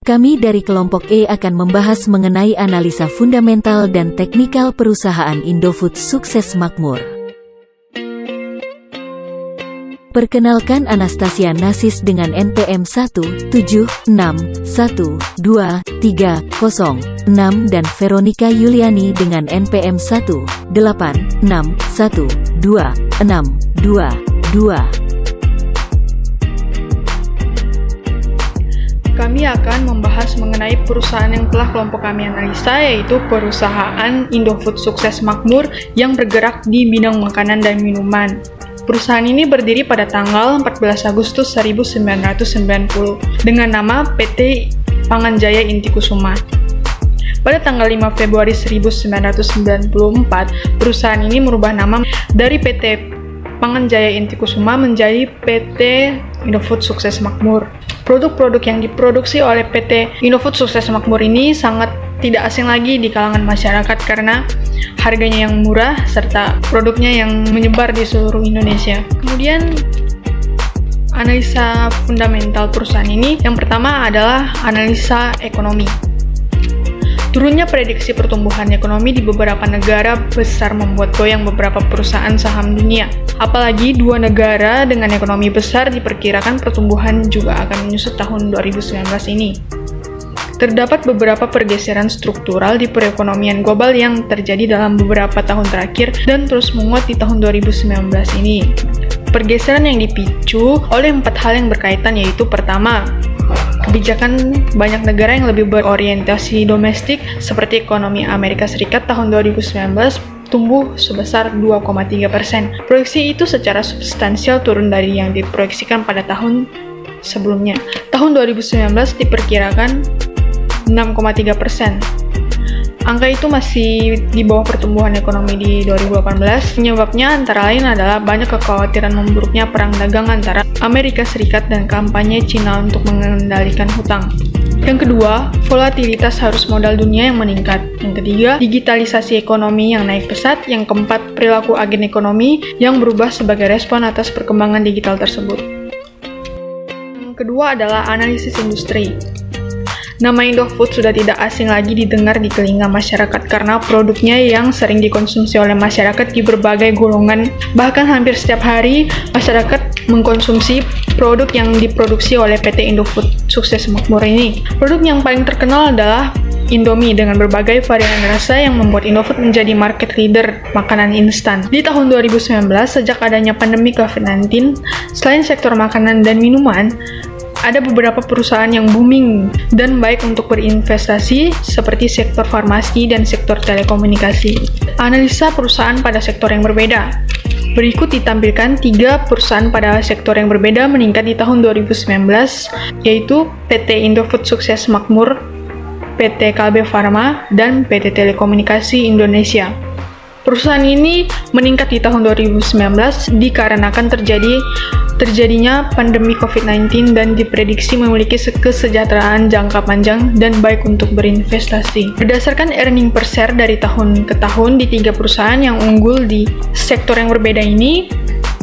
Kami dari kelompok E akan membahas mengenai analisa fundamental dan teknikal perusahaan Indofood Sukses Makmur. Perkenalkan, Anastasia Nasis dengan NPM 1761230 dan Veronica Yuliani dengan NPM 1861262. Kami akan membahas mengenai perusahaan yang telah kelompok kami analisa, yaitu perusahaan Indofood Sukses Makmur yang bergerak di bidang makanan dan minuman. Perusahaan ini berdiri pada tanggal 14 Agustus 1990 dengan nama PT Panganjaya Intikusuma. Pada tanggal 5 Februari 1994, perusahaan ini merubah nama dari PT Panganjaya Intikusuma menjadi PT Indofood Sukses Makmur. Produk-produk yang diproduksi oleh PT Indofood Sukses Makmur ini sangat tidak asing lagi di kalangan masyarakat karena harganya yang murah serta produknya yang menyebar di seluruh Indonesia. Kemudian analisa fundamental perusahaan ini, yang pertama adalah analisa ekonomi. Turunnya prediksi pertumbuhan ekonomi di beberapa negara besar membuat goyang beberapa perusahaan saham dunia. Apalagi dua negara dengan ekonomi besar diperkirakan pertumbuhan juga akan menyusut tahun 2019 ini. Terdapat beberapa pergeseran struktural di perekonomian global yang terjadi dalam beberapa tahun terakhir dan terus menguat di tahun 2019 ini. Pergeseran yang dipicu oleh 4 hal yang berkaitan, yaitu pertama, kebijakan banyak negara yang lebih berorientasi domestik seperti ekonomi Amerika Serikat tahun 2019 tumbuh sebesar 2,3%. Proyeksi itu secara substansial turun dari yang diproyeksikan pada tahun sebelumnya. Tahun 2019 diperkirakan 6,3%. Angka itu masih di bawah pertumbuhan ekonomi di 2018. Penyebabnya antara lain adalah banyak kekhawatiran memburuknya perang dagang antara Amerika Serikat dan kampanye Cina untuk mengendalikan hutang. Yang kedua, volatilitas arus modal dunia yang meningkat. Yang ketiga, digitalisasi ekonomi yang naik pesat. Yang keempat, perilaku agen ekonomi yang berubah sebagai respon atas perkembangan digital tersebut. Yang kedua adalah analisis industri. Nama Indofood sudah tidak asing lagi didengar di telinga masyarakat karena produknya yang sering dikonsumsi oleh masyarakat di berbagai golongan. Bahkan hampir setiap hari, masyarakat mengkonsumsi produk yang diproduksi oleh PT Indofood Sukses Makmur ini. Produk yang paling terkenal adalah Indomie dengan berbagai varian rasa yang membuat Indofood menjadi market leader makanan instan. Di tahun 2019, sejak adanya pandemi COVID-19, selain sektor makanan dan minuman, ada beberapa perusahaan yang booming dan baik untuk berinvestasi seperti sektor farmasi dan sektor telekomunikasi. Analisa perusahaan pada sektor yang berbeda. Berikut ditampilkan 3 perusahaan pada sektor yang berbeda meningkat di tahun 2019, yaitu PT Indofood Sukses Makmur, PT KB Pharma, dan PT Telekomunikasi Indonesia. Perusahaan ini meningkat di tahun 2019 dikarenakan terjadinya pandemi COVID-19 dan diprediksi memiliki kesejahteraan jangka panjang dan baik untuk berinvestasi. Berdasarkan earning per share dari tahun ke tahun di 3 perusahaan yang unggul di sektor yang berbeda ini,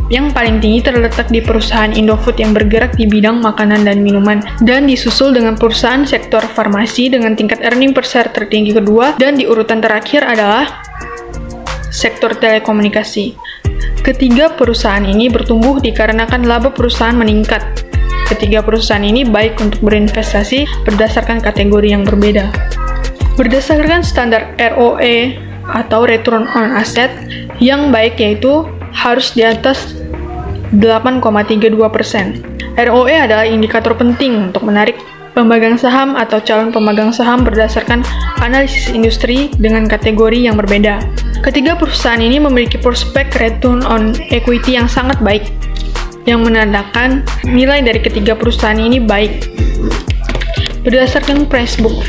yang paling tinggi terletak di perusahaan Indofood yang bergerak di bidang makanan dan minuman, dan disusul dengan perusahaan sektor farmasi dengan tingkat earning per share tertinggi kedua, dan di urutan terakhir adalah sektor telekomunikasi. Ketiga perusahaan ini bertumbuh dikarenakan laba perusahaan meningkat. Ketiga perusahaan ini baik untuk berinvestasi berdasarkan kategori yang berbeda. Berdasarkan standar ROE atau Return on Asset yang baik, yaitu harus di atas 8,32%. ROE adalah indikator penting untuk menarik pemegang saham atau calon pemegang saham berdasarkan analisis industri dengan kategori yang berbeda. Ketiga perusahaan ini memiliki prospek return on equity yang sangat baik, yang menandakan nilai dari ketiga perusahaan ini baik. Berdasarkan price book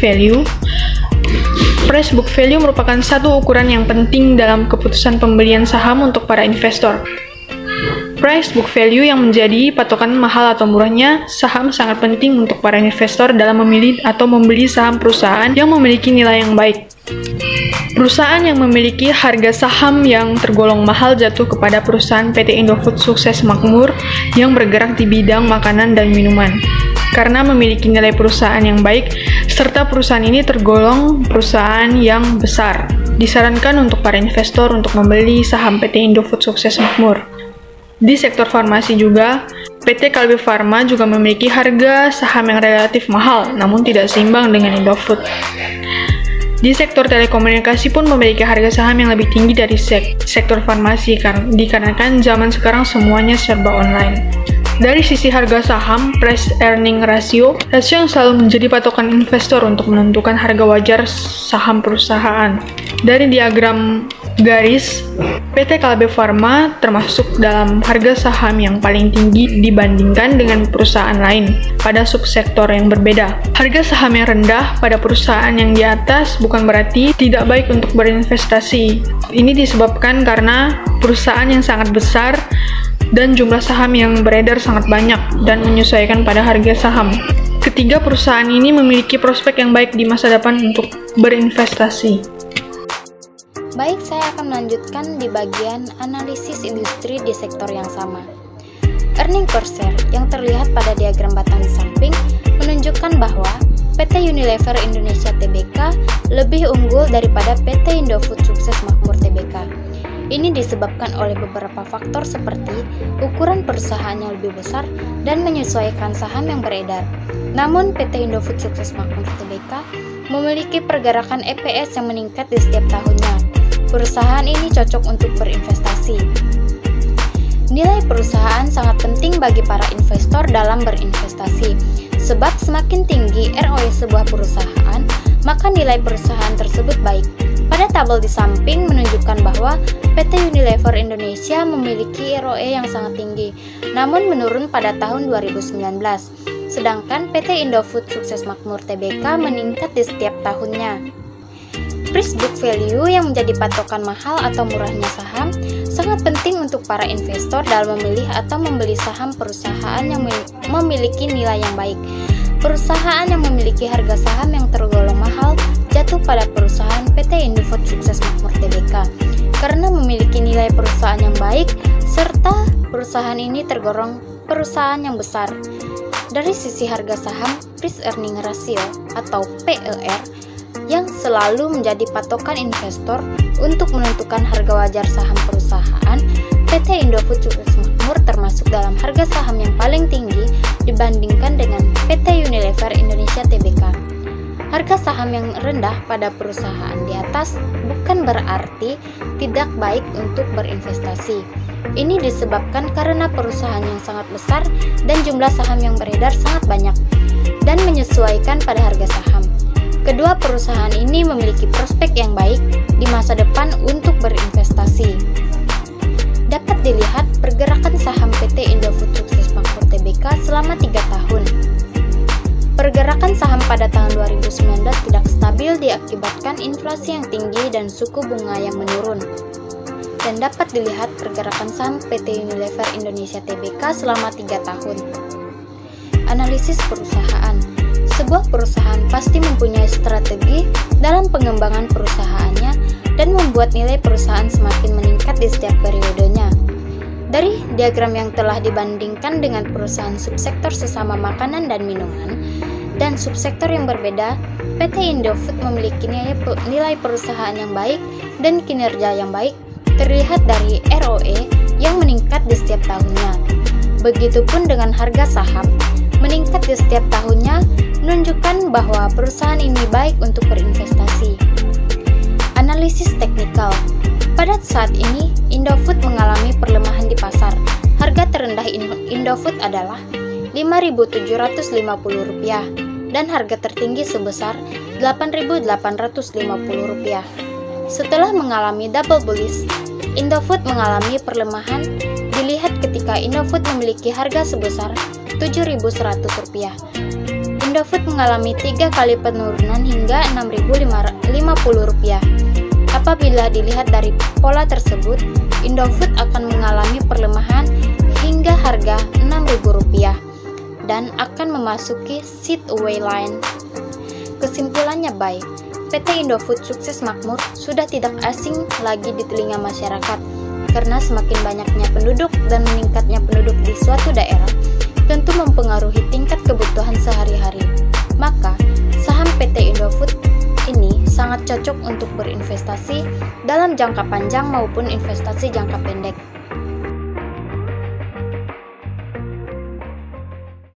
value merupakan satu ukuran yang penting dalam keputusan pembelian saham untuk para investor. Price book value yang menjadi patokan mahal atau murahnya saham sangat penting untuk para investor dalam memilih atau membeli saham perusahaan yang memiliki nilai yang baik. Perusahaan yang memiliki harga saham yang tergolong mahal jatuh kepada perusahaan PT Indofood Sukses Makmur yang bergerak di bidang makanan dan minuman. karena memiliki nilai perusahaan yang baik, serta perusahaan ini tergolong perusahaan yang besar. Disarankan untuk para investor untuk membeli saham PT Indofood Sukses Makmur. Di sektor farmasi juga, PT Kalbe Farma juga memiliki harga saham yang relatif mahal, namun tidak seimbang dengan Indofood. Di sektor telekomunikasi pun memiliki harga saham yang lebih tinggi dari sektor farmasi, dikarenakan zaman sekarang semuanya serba online. Dari sisi harga saham, price-earning ratio yang selalu menjadi patokan investor untuk menentukan harga wajar saham perusahaan. Dari diagram garis, PT Kalbe Farma termasuk dalam harga saham yang paling tinggi dibandingkan dengan perusahaan lain pada subsektor yang berbeda. Harga saham yang rendah pada perusahaan yang di atas bukan berarti tidak baik untuk berinvestasi. Ini disebabkan karena perusahaan yang sangat besar dan jumlah saham yang beredar sangat banyak dan menyesuaikan pada harga saham. Ketiga, perusahaan ini memiliki prospek yang baik di masa depan untuk berinvestasi. Baik, saya akan melanjutkan di bagian analisis industri di sektor yang sama. Earning per share yang terlihat pada diagram batang di samping menunjukkan bahwa PT Unilever Indonesia Tbk lebih unggul daripada PT Indofood Sukses Makmur Tbk. Ini disebabkan oleh beberapa faktor seperti ukuran perusahaan yang lebih besar dan menyesuaikan saham yang beredar. Namun, PT Indofood Sukses Makmur Tbk memiliki pergerakan EPS yang meningkat di setiap tahunnya. Perusahaan ini cocok untuk berinvestasi. Nilai perusahaan sangat penting bagi para investor dalam berinvestasi, sebab semakin tinggi ROE sebuah perusahaan, maka nilai perusahaan tersebut baik. Pada tabel di samping menunjukkan bahwa PT Unilever Indonesia memiliki ROE yang sangat tinggi, namun menurun pada tahun 2019. Sedangkan PT Indofood Sukses Makmur Tbk meningkat di setiap tahunnya. Price book value yang menjadi patokan mahal atau murahnya saham sangat penting untuk para investor dalam memilih atau membeli saham perusahaan yang memiliki nilai yang baik. Perusahaan yang memiliki harga saham yang tergolong mahal jatuh pada perusahaan PT Indofood Sukses Makmur Tbk karena memiliki nilai perusahaan yang baik serta perusahaan ini tergolong perusahaan yang besar. Dari sisi harga saham, price earning ratio atau PER yang selalu menjadi patokan investor untuk menentukan harga wajar saham perusahaan, PT Indofood Sukses Makmur termasuk dalam harga saham yang paling tinggi dibandingkan dengan PT Unilever Indonesia Tbk. Harga saham yang rendah pada perusahaan di atas bukan berarti tidak baik untuk berinvestasi. Ini disebabkan karena perusahaan yang sangat besar dan jumlah saham yang beredar sangat banyak dan menyesuaikan pada harga saham. Kedua perusahaan ini memiliki prospek yang baik di masa depan untuk berinvestasi. Dapat dilihat pergerakan saham PT Indofood Sukses Makmur Tbk selama 3 tahun. Pergerakan saham pada tahun 2019 tidak stabil diakibatkan inflasi yang tinggi dan suku bunga yang menurun. Dan dapat dilihat pergerakan saham PT Unilever Indonesia Tbk selama 3 tahun. Analisis perusahaan. Sebuah perusahaan pasti mempunyai strategi dalam pengembangan perusahaannya dan membuat nilai perusahaan semakin meningkat di setiap periodenya. Dari diagram yang telah dibandingkan dengan perusahaan subsektor sesama makanan dan minuman dan subsektor yang berbeda, PT Indofood memiliki nilai perusahaan yang baik dan kinerja yang baik terlihat dari ROE yang meningkat di setiap tahunnya. Begitupun dengan harga saham, meningkat di setiap tahunnya menunjukkan bahwa perusahaan ini baik untuk berinvestasi. Analisis teknikal. Pada saat ini, Indofood mengalami perlemahan di pasar. Harga terendah Indofood adalah Rp5.750 dan harga tertinggi sebesar Rp8.850. Setelah mengalami double bullish, Indofood mengalami perlemahan dilihat ketika Indofood memiliki harga sebesar Rp7.100. Indofood mengalami 3 kali penurunan hingga Rp6.050. Apabila dilihat dari pola tersebut, Indofood akan mengalami perlemahan hingga harga Rp6.000 dan akan memasuki sideways line. Kesimpulannya baik, PT Indofood Sukses Makmur sudah tidak asing lagi di telinga masyarakat karena semakin banyaknya penduduk dan meningkatnya penduduk di suatu daerah. tentu mempengaruhi tingkat kebutuhan sehari-hari. Maka, saham PT Indofood ini sangat cocok untuk berinvestasi dalam jangka panjang maupun investasi jangka pendek.